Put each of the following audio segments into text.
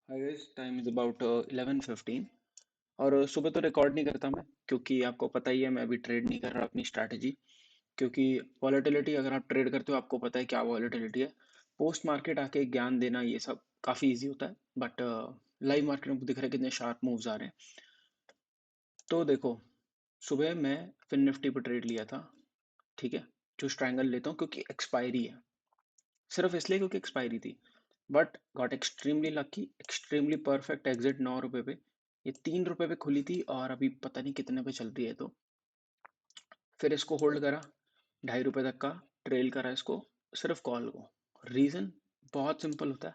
Hi guys, time is about 11:15 और सुबह तो रिकॉर्ड नहीं करता मैं, क्योंकि आपको पता ही है मैं अभी ट्रेड नहीं कर रहा अपनी स्ट्रैटेजी। क्योंकि वॉलेटिलिटी, अगर आप ट्रेड करते हो आपको पता है क्या वॉलेटिलिटी है। पोस्ट मार्केट आके ज्ञान देना ये सब काफ़ी इजी होता है, बट लाइव मार्केट में दिख रहा है कितने शार्प मूव्स आ रहे हैं। तो देखो, सुबह मैं फिन निफ्टी पर ट्रेड लिया था। ठीक है, जो स्ट्रैंगल लेता हूँ क्योंकि एक्सपायरी है, सिर्फ इसलिए क्योंकि एक्सपायरी थी। But got extremely lucky, extremely perfect exit 9 रुपए पे। ये 3 रुपए पे खुली थी और अभी पता नहीं कितने पे चल रही है। तो फिर इसको होल्ड करा, 2.5 रुपए तक का ट्रेल करा इसको, सिर्फ कॉल को। रीजन बहुत सिंपल होता है,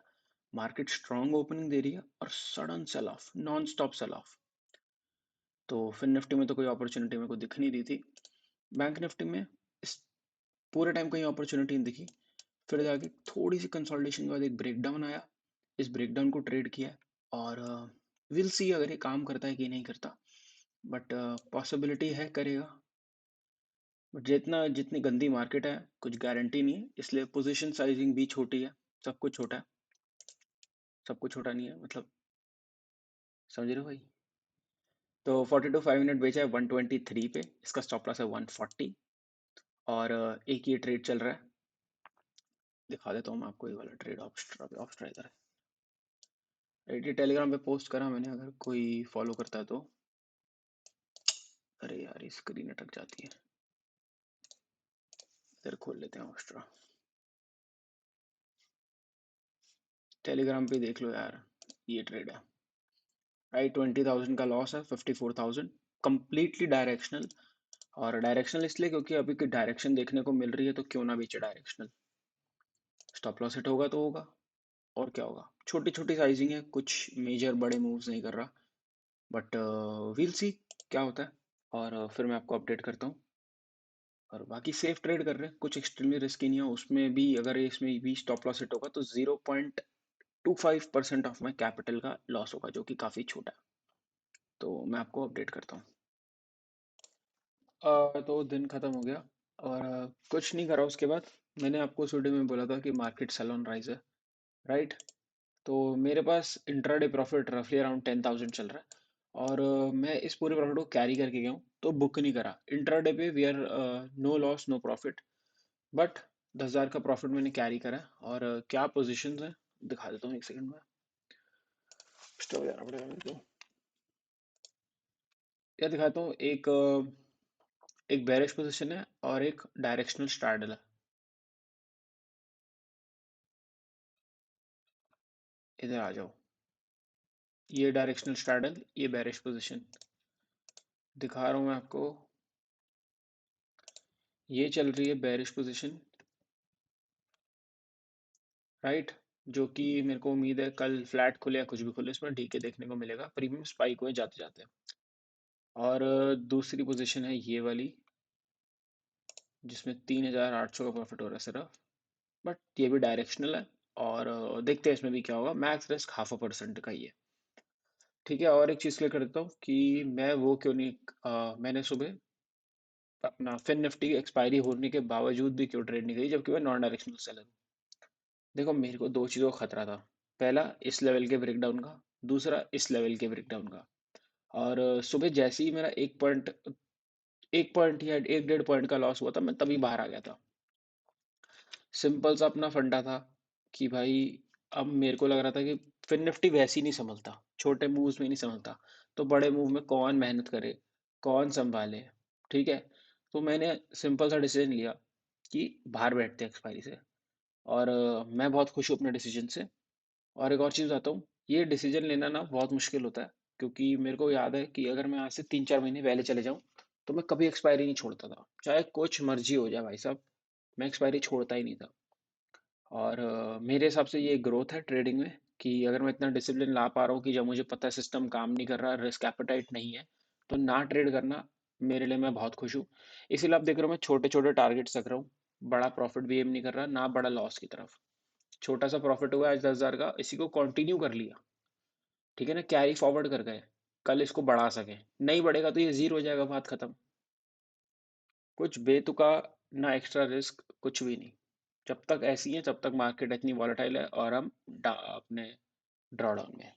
मार्केट स्ट्रांग ओपनिंग दे रही है और sudden sell off, non stop sell off. तो फिर निफ्टी में तो कोई अपॉर्चुनिटी मेरे को दिख नहीं रही थी। बैंक निफ्टी में इस पूरे टाइम कहीं अपॉर्चुनिटी नहीं दिखी। फिर जाके थोड़ी सी कंसोलिडेशन के बाद एक ब्रेकडाउन आया, इस ब्रेकडाउन को ट्रेड किया। और विल सी अगर ये काम करता है कि नहीं करता, बट पॉसिबिलिटी है करेगा। बट जितना जितनी गंदी मार्केट है कुछ गारंटी नहीं है, इसलिए पोजीशन साइजिंग भी छोटी है। सब कुछ छोटा है, सब कुछ छोटा नहीं है, मतलब समझ रहे हो भाई। तो 42 5 मिनट बेचा है 123 पे, इसका स्टॉप लॉस है 140। और एक ये ट्रेड चल रहा है, दिखा देता हूँ मैं आपको। ये वाला ट्रेड ऑप्स्ट्रा इधर है, ये टेलीग्राम पे पोस्ट करा मैंने, अगर कोई फॉलो करता है तो। अरे यार, ये स्क्रीन अटक जाती है। इधर खोल लेते हैं ऑस्ट्रा, टेलीग्राम पे देख लो यार। ये ट्रेड है, राइट। 20,000 का लॉस है, 54,000, कंप्लीटली डायरेक्शनल। और डायरेक्शनल इसलिए क्योंकि अभी की डायरेक्शन देखने को मिल रही है, तो क्यों ना बेचे डायरेक्शनल। स्टॉप लॉस हिट होगा तो होगा, और क्या होगा। छोटी छोटी साइजिंग है, कुछ मेजर बड़े मूव्स नहीं कर रहा। बट वील सी क्या होता है। और फिर मैं आपको अपडेट करता हूँ। और बाकी सेफ ट्रेड कर रहे हैं, कुछ एक्सट्रीमली रिस्की नहीं है उसमें भी। अगर इसमें भी स्टॉप लॉस हिट होगा तो 0.25% ऑफ माई कैपिटल का लॉस होगा, जो कि काफ़ी छोटा है। तो मैं आपको अपडेट करता हूँ। तो दिन खत्म हो गया और कुछ नहीं करा उसके बाद। मैंने आपको उस वीडियो में बोला था कि मार्केट सेल ऑन राइज है, राइट। तो मेरे पास इंट्राडे प्रॉफिट रफली अराउंड 10,000 चल रहा है। और मैं इस पूरे प्रॉफिट को कैरी करके गया हूँ, तो बुक नहीं करा इंट्राडे पे। We are no loss no profit, but 10,000 का प्रॉफिट मैंने कैरी करा है। और क्या पोजिशन है दिखा देता हूँ, एक सेकंड में। स्टॉप जाना पड़ेगा मेरे को। यह दिखाता हूँ, एक बेरिश पोजीशन है और एक डायरेक्शनल स्ट्रैडल है। इधर आ जाओ, ये डायरेक्शनल स्ट्रैडल, ये बेरिश पोजीशन दिखा रहा हूँ मैं आपको। ये चल रही है बेरिश पोजीशन, राइट। जो कि मेरे को उम्मीद है कल फ्लैट खुले या कुछ भी खुले, इसमें ढीके देखने को मिलेगा, प्रीमियम स्पाइक हुए जाते जाते। और दूसरी पोजीशन है ये वाली, जिसमें 3,800 का प्रॉफिट हो रहा है सिर्फ। बट ये भी डायरेक्शनल है। और देखते हैं इसमें भी क्या होगा। मैक्स रिस्क 0.5% का ही है। ठीक है, और एक चीज़ क्लियर कर देता हूँ कि मैं वो क्यों नहीं, मैंने सुबह अपना फिन निफ्टी की एक्सपायरी होने के बावजूद भी क्यों ट्रेड नहीं करी, जबकि मैं नॉन डायरेक्शनल सेलर हूँ। देखो, मेरे को दो चीज़ों का खतरा था। पहला, इस लेवल के ब्रेकडाउन का। दूसरा, इस लेवल के ब्रेकडाउन का। और सुबह जैसे ही मेरा 1 पॉइंट या 1 1.5 पॉइंट का लॉस हुआ था, मैं तभी बाहर आ गया था। सिंपल सा अपना फंडा था कि भाई, अब मेरे को लग रहा था कि फिर निफ्टी वैसे ही नहीं संभलता, छोटे मूव्स में नहीं संभलता, तो बड़े मूव में कौन मेहनत करे, कौन संभाले। ठीक है, तो मैंने सिंपल सा डिसीजन लिया कि बाहर बैठते हैं एक्सपायरी से। और मैं बहुत खुश हूँ अपने डिसीजन से। और एक और चीज़ बताता हूँ, ये डिसीजन लेना ना बहुत मुश्किल होता है, क्योंकि मेरे को याद है कि अगर मैं आज से 3 4 महीने पहले चले जाऊँ, तो मैं कभी एक्सपायरी नहीं छोड़ता था, चाहे कुछ मर्जी हो जाए भाई साहब, मैं एक्सपायरी छोड़ता ही नहीं था। और मेरे हिसाब से ये ग्रोथ है ट्रेडिंग में, कि अगर मैं इतना डिसिप्लिन ला पा रहा हूँ कि जब मुझे पता है सिस्टम काम नहीं कर रहा, रिस्क एपेटाइट नहीं है, तो ना ट्रेड करना मेरे लिए, मैं बहुत खुश हूँ। इसीलिए आप देख रहे हो मैं छोटे छोटे टारगेट्स रख रहा हूँ, बड़ा प्रॉफिट भी एम नहीं कर रहा, ना बड़ा लॉस की तरफ। छोटा सा प्रॉफिट हुआ आज 10,000 का, इसी को कंटिन्यू कर लिया। ठीक है ना, कैरी फॉरवर्ड कर गए, कल इसको बढ़ा सके। नहीं बढ़ेगा तो ये जीरो हो जाएगा, बात खत्म। कुछ बेतुका, ना एक्स्ट्रा रिस्क, कुछ भी नहीं। जब तक ऐसी है, जब तक मार्केट इतनी वॉलेटाइल है और हम अपने ड्रॉडाउन में हैं।